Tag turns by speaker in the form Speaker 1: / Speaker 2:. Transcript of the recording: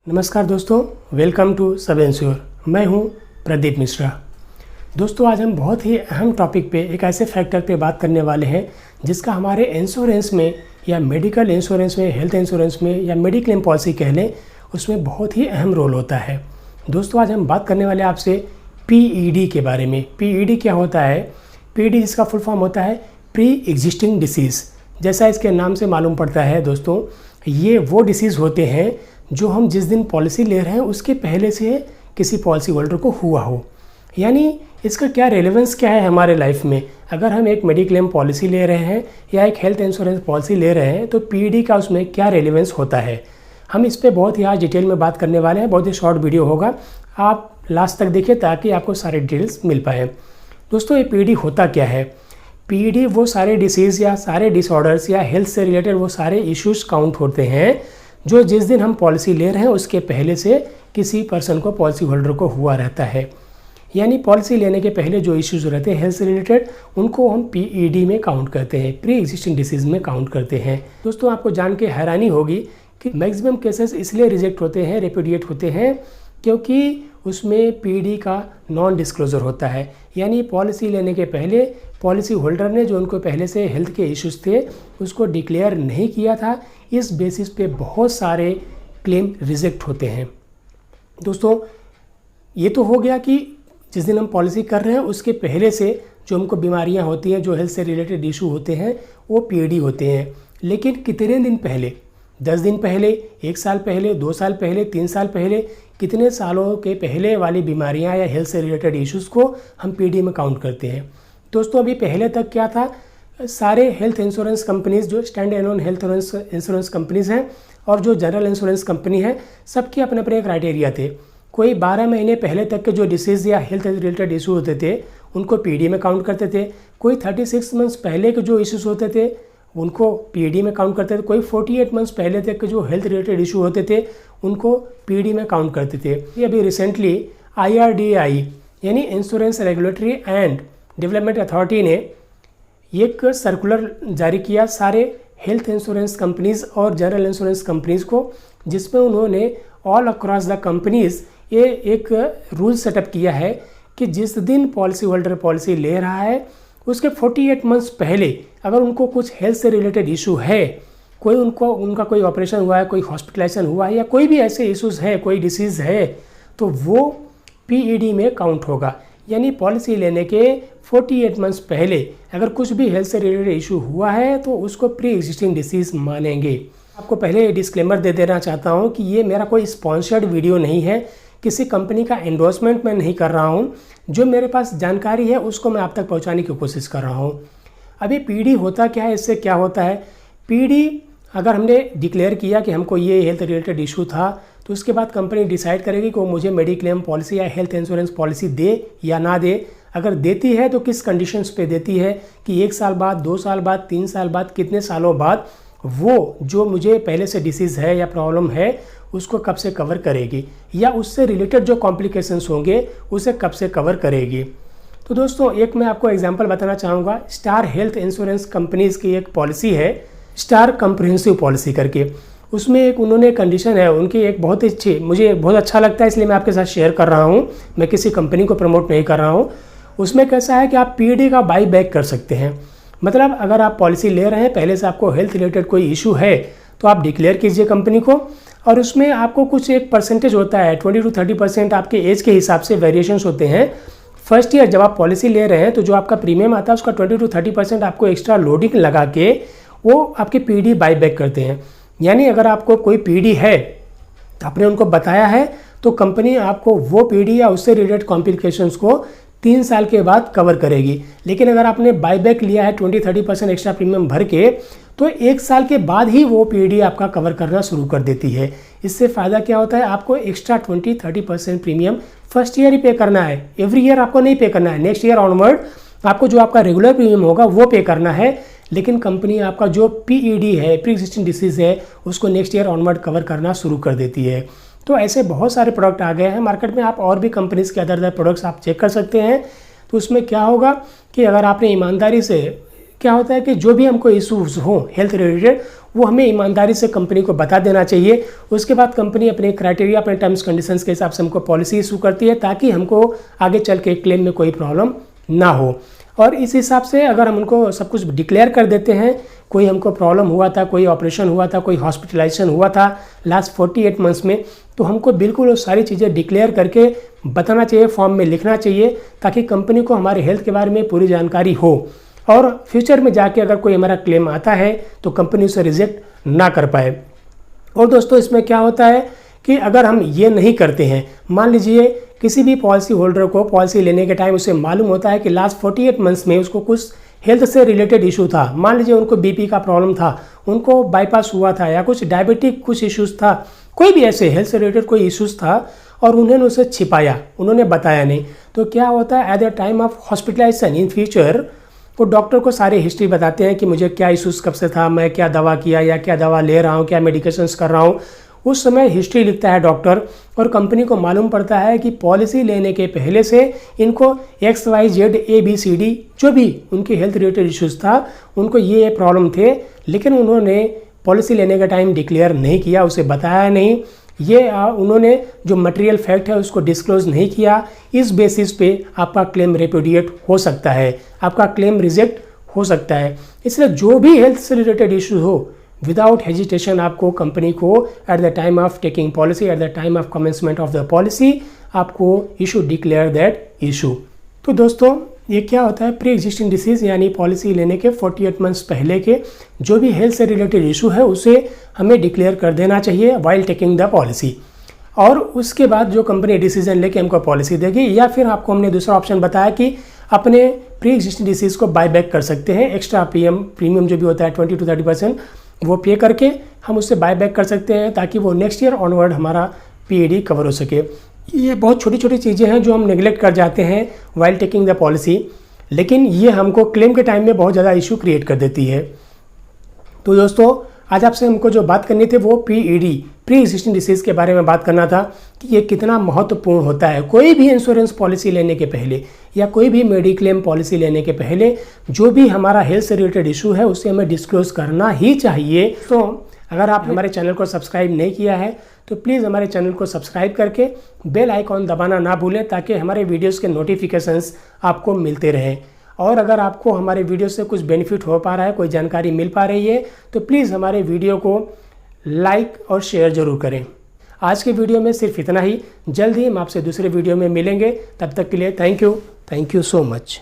Speaker 1: नमस्कार दोस्तों, welcome to सब इंश्योर। मैं हूं प्रदीप मिश्रा। दोस्तों, आज हम बहुत ही अहम टॉपिक पे एक ऐसे फैक्टर पे बात करने वाले हैं जिसका हमारे इंश्योरेंस में या मेडिकल इंश्योरेंस में, हेल्थ इंश्योरेंस में या मेडिक्लेम पॉलिसी कह लें, उसमें बहुत ही अहम रोल होता है। दोस्तों, आज हम बात करने वाले हैं आपसे पीईडी के बारे में। पीईडी क्या होता है? पीईडी जिसका फुल फॉर्म होता है प्री एग्जिस्टिंग डिसीज़। जैसा इसके नाम से मालूम पड़ता है दोस्तों, ये वो डिसीज़ होते हैं जो हम जिस दिन पॉलिसी ले रहे हैं उसके पहले से किसी पॉलिसी होल्डर को हुआ हो। यानी इसका क्या रेलेवेंस क्या है हमारे लाइफ में। अगर हम एक मेडिक्लेम पॉलिसी ले रहे हैं या एक हेल्थ इंश्योरेंस पॉलिसी ले रहे हैं तो पीईडी का उसमें क्या रेलेवेंस होता है, हम इस पर बहुत ही आज डिटेल में बात करने वाले हैं। बहुत ही शॉर्ट वीडियो होगा, आप लास्ट तक देखिए ताकि आपको सारे डिटेल्स मिल पाए। दोस्तों, ये पीईडी होता क्या है? पीईडी वो सारे डिसीज़ या सारे डिसऑर्डर्स या हेल्थ से रिलेटेड वो सारे इश्यूज़ काउंट होते हैं जो जिस दिन हम पॉलिसी ले रहे हैं उसके पहले से किसी पर्सन को, पॉलिसी होल्डर को हुआ रहता है। यानी पॉलिसी लेने के पहले जो इश्यूज रहते हैं हेल्थ से रिलेटेड, उनको हम पीईडी में काउंट करते हैं, प्री एग्जिस्टिंग डिसीज़ में काउंट करते हैं। दोस्तों, आपको जान के हैरानी होगी कि मैक्सिमम केसेस इसलिए रिजेक्ट होते हैं, रेपुडिएट होते हैं, क्योंकि उसमें पीईडी का नॉन डिस्क्लोजर होता है। यानी पॉलिसी लेने के पहले पॉलिसी होल्डर ने जो उनको पहले से हेल्थ के इश्यूज थे उसको डिक्लेयर नहीं किया था। इस बेसिस पे बहुत सारे क्लेम रिजेक्ट होते हैं। दोस्तों, ये तो हो गया कि जिस दिन हम पॉलिसी कर रहे हैं उसके पहले से जो हमको बीमारियां होती हैं, जो हेल्थ से रिलेटेड इशू होते हैं, वो पीईडी होते हैं। लेकिन कितने दिन पहले? 10 दिन पहले, 1 साल पहले, 2 साल पहले, 3 साल पहले, कितने सालों के पहले वाली बीमारियां या हेल्थ से रिलेटेड इश्यूज़ को हम पीईडी में काउंट करते हैं। दोस्तों, अभी पहले तक क्या था, सारे हेल्थ इंश्योरेंस कंपनीज़ जो stand alone health insurance companies हैं और जो जनरल इंश्योरेंस कंपनी है, सबके अपने अपने क्राइटेरिया थे। कोई 12 महीने पहले तक के जो डिसीज़ या हेल्थ रिलेटेड इशू होते थे उनको पीईडी में काउंट करते थे। कोई 36 मंथ्स पहले के जो इश्यूज़ होते थे उनको पीईडी में काउंट करते थे। कोई 48 मंथ्स पहले तक के जो हेल्थ रिलेटेड इशू होते थे उनको पीईडी में काउंट करते थे। ये अभी रिसेंटली IRDAI यानी insurance regulatory and development authority ने एक सर्कुलर जारी किया सारे हेल्थ इंश्योरेंस कंपनीज़ और जनरल इंश्योरेंस कंपनीज़ को, जिसमें उन्होंने ऑल अक्रॉस द कंपनीज़ ये एक रूल सेटअप किया है कि जिस दिन पॉलिसी होल्डर पॉलिसी ले रहा है उसके 48 मंथ्स पहले अगर उनको कुछ हेल्थ से रिलेटेड इशू है, कोई उनका कोई ऑपरेशन हुआ है, कोई हॉस्पिटलाइजेशन हुआ है या कोई भी ऐसे इश्यूज़ है, कोई डिसीज़ है, तो वो पीईडी में काउंट होगा। यानी पॉलिसी लेने के 48 मंथ्स पहले अगर कुछ भी हेल्थ से रिलेटेड इशू हुआ है तो उसको प्री एग्जिस्टिंग डिसीज़ मानेंगे। आपको पहले डिस्क्लेमर दे देना चाहता हूँ कि ये मेरा कोई स्पॉन्सर्ड वीडियो नहीं है, किसी कंपनी का एंडोर्समेंट मैं नहीं कर रहा हूँ। जो मेरे पास जानकारी है उसको मैं आप तक पहुँचाने की कोशिश कर रहा हूँ। अभी पीईडी होता क्या है, इससे क्या होता है? पीईडी अगर हमने डिक्लेयर किया कि हमको ये हेल्थ रिलेटेड इशू था तो उसके बाद कंपनी डिसाइड करेगी कि वो मुझे मेडिक्लेम पॉलिसी या हेल्थ इंश्योरेंस पॉलिसी दे या ना दे। अगर देती है तो किस कंडीशंस पे देती है कि 1 साल बाद, 2 साल बाद, 3 साल बाद, कितने सालों बाद वो जो मुझे पहले से डिसीज़ है या प्रॉब्लम है उसको कब से कवर करेगी, या उससे रिलेटेड जो कॉम्प्लिकेशंस होंगे उसे कब से कवर करेगी। तो दोस्तों, एक मैं आपको एग्जांपल बताना चाहूँगा। स्टार हेल्थ इंश्योरेंस कंपनीज़ की एक पॉलिसी है, स्टार कॉम्प्रिहेंसिव पॉलिसी करके। उसमें एक उन्होंने कंडीशन है उनकी, एक बहुत अच्छी, मुझे बहुत अच्छा लगता है इसलिए मैं आपके साथ शेयर कर रहा हूँ। मैं किसी कंपनी को प्रमोट नहीं कर रहा हूँ। उसमें कैसा है कि आप पीईडी का बाई बैक कर सकते हैं। मतलब अगर आप पॉलिसी ले रहे हैं, पहले से आपको हेल्थ रिलेटेड कोई इशू है तो आप डिक्लेयर कीजिए कंपनी को, और उसमें आपको कुछ एक परसेंटेज होता है, 20 to 30% आपके एज के हिसाब से वेरिएशंस होते हैं। फर्स्ट ईयर जब आप पॉलिसी ले रहे हैं तो जो आपका प्रीमियम आता है उसका 20 to 30% आपको एक्स्ट्रा लोडिंग लगा के वो आपके पीईडी बाई बैक करते हैं। यानी अगर आपको कोई पीईडी है, आपने उनको बताया है, तो कंपनी आपको वो पीईडी या उससे रिलेटेड कॉम्प्लिकेशंस को 3 साल के बाद कवर करेगी। लेकिन अगर आपने बाईबैक लिया है 20-30% एक्स्ट्रा प्रीमियम भर के, तो 1 साल के बाद ही वो पीईडी आपका कवर करना शुरू कर देती है। इससे फ़ायदा क्या होता है, आपको एक्स्ट्रा 20-30% प्रीमियम फर्स्ट ईयर ही पे करना है, एवरी ईयर आपको नहीं पे करना है। नेक्स्ट ईयर ऑनवर्ड आपको जो आपका रेगुलर प्रीमियम होगा वो पे करना है, लेकिन कंपनी आपका जो पीईडी है, प्री एग्जिस्टिंग डिसीज़ है, उसको नेक्स्ट ईयर ऑनवर्ड कवर करना शुरू कर देती है। तो ऐसे बहुत सारे प्रोडक्ट आ गए हैं मार्केट में। आप और भी कंपनीज़ के अदर प्रोडक्ट्स आप चेक कर सकते हैं। तो उसमें क्या होगा कि अगर आपने ईमानदारी से क्या होता है कि जो भी हमको इशूज़ हों हेल्थ रिलेटेड वो हमें ईमानदारी से कंपनी को बता देना चाहिए। उसके बाद कंपनी अपने क्राइटेरिया, अपने टर्म्स कंडीशंस के हिसाब से हमको पॉलिसी इशू करती है ताकि हमको आगे चल के क्लेम में कोई प्रॉब्लम ना हो। और इस हिसाब से अगर हम उनको सब कुछ डिक्लेयर कर देते हैं, कोई हमको प्रॉब्लम हुआ था, कोई ऑपरेशन हुआ था, कोई हॉस्पिटलाइजेशन हुआ था लास्ट 48 मंथ्स में, तो हमको बिल्कुल वो सारी चीज़ें डिक्लेयर करके बताना चाहिए, फॉर्म में लिखना चाहिए, ताकि कंपनी को हमारे हेल्थ के बारे में पूरी जानकारी हो और फ्यूचर में जाके अगर कोई हमारा क्लेम आता है तो कंपनी उसे रिजेक्ट ना कर पाए। और दोस्तों इसमें क्या होता है कि अगर हम ये नहीं करते हैं, मान लीजिए किसी भी पॉलिसी होल्डर को पॉलिसी लेने के टाइम उसे मालूम होता है कि लास्ट 48 मंथ्स में उसको कुछ हेल्थ से रिलेटेड इशू था, मान लीजिए उनको बीपी का प्रॉब्लम था, उनको बाईपास हुआ था या कुछ डायबिटिक कुछ इश्यूज़ था, कोई भी ऐसे हेल्थ से रिलेटेड कोई इश्यूज़ था और उन्होंने उसे छिपाया, उन्होंने बताया नहीं, तो क्या होता है at the time of hospitalisation in future वो डॉक्टर को सारी हिस्ट्री बताते हैं कि मुझे क्या इश्यूज़ कब से था, मैं क्या दवा किया या क्या दवा ले रहा हूँ, क्या मेडिकेशंस कर रहा हूँ, उस समय हिस्ट्री लिखता है डॉक्टर और कंपनी को मालूम पड़ता है कि पॉलिसी लेने के पहले से इनको XYZ ABCD जो भी उनके हेल्थ रिलेटेड इश्यूज़ था उनको ये प्रॉब्लम थे, लेकिन उन्होंने पॉलिसी लेने का टाइम डिक्लेयर नहीं किया, उसे बताया नहीं, ये उन्होंने जो मटेरियल फैक्ट है उसको डिस्क्लोज नहीं किया। इस बेसिस पे आपका क्लेम रिपुडिएट हो सकता है, आपका क्लेम रिजेक्ट हो सकता है। इसलिए जो भी हेल्थ से रिलेटेड इशू हो विदाउट हेजिटेशन आपको कंपनी को eight the time of taking policy, eight the time of commencement of the policy आपको इशू डिक्लेयर दैट इशू। तो दोस्तों ये क्या होता है, प्री एग्जिस्टिंग डिसीज़ यानी पॉलिसी लेने के 48 मंथ्स पहले के जो भी हेल्थ से रिलेटेड इशू है उसे हमें डिक्लेयर कर देना चाहिए वाइल टेकिंग द पॉलिसी। और उसके बाद जो कंपनी डिसीजन लेके हमको पॉलिसी देगी, या फिर आपको हमने दूसरा ऑप्शन बताया कि अपने प्री एग्जिस्टिंग डिसीज़ को बाय बैक कर सकते हैं, एक्स्ट्रा प्रीमियम जो भी होता है 20 to 30% वो पे करके हम उससे बाय बैक कर सकते हैं ताकि वो नेक्स्ट ईयर ऑनवर्ड हमारा PAD कवर हो सके। ये बहुत छोटी छोटी चीज़ें हैं जो हम नेगलेक्ट कर जाते हैं वाइल टेकिंग द पॉलिसी, लेकिन ये हमको क्लेम के टाइम में बहुत ज़्यादा इशू क्रिएट कर देती है। तो दोस्तों आज आपसे हमको जो बात करनी थी वो PAD प्री एग्जिस्टिंग डिसीज़ के बारे में बात करना था कि ये कितना महत्वपूर्ण होता है। कोई भी इंश्योरेंस पॉलिसी लेने के पहले या कोई भी मेडिक्लेम पॉलिसी लेने के पहले जो भी हमारा हेल्थ से रिलेटेड इशू है उसे हमें डिस्क्लोज करना ही चाहिए। तो अगर आप हमारे चैनल को सब्सक्राइब नहीं किया है तो प्लीज़ हमारे चैनल को सब्सक्राइब करके बेल आइकॉन दबाना ना भूलें ताकि हमारे वीडियोस के नोटिफिकेशंस आपको मिलते रहें। और अगर आपको हमारे वीडियो से कुछ बेनिफिट हो पा रहा है, कोई जानकारी मिल पा रही है, तो प्लीज़ हमारे वीडियो को लाइक और शेयर ज़रूर करें। आज के वीडियो में सिर्फ इतना ही, जल्द ही हम आपसे दूसरे वीडियो में मिलेंगे। तब तक के लिए थैंक यू सो मच।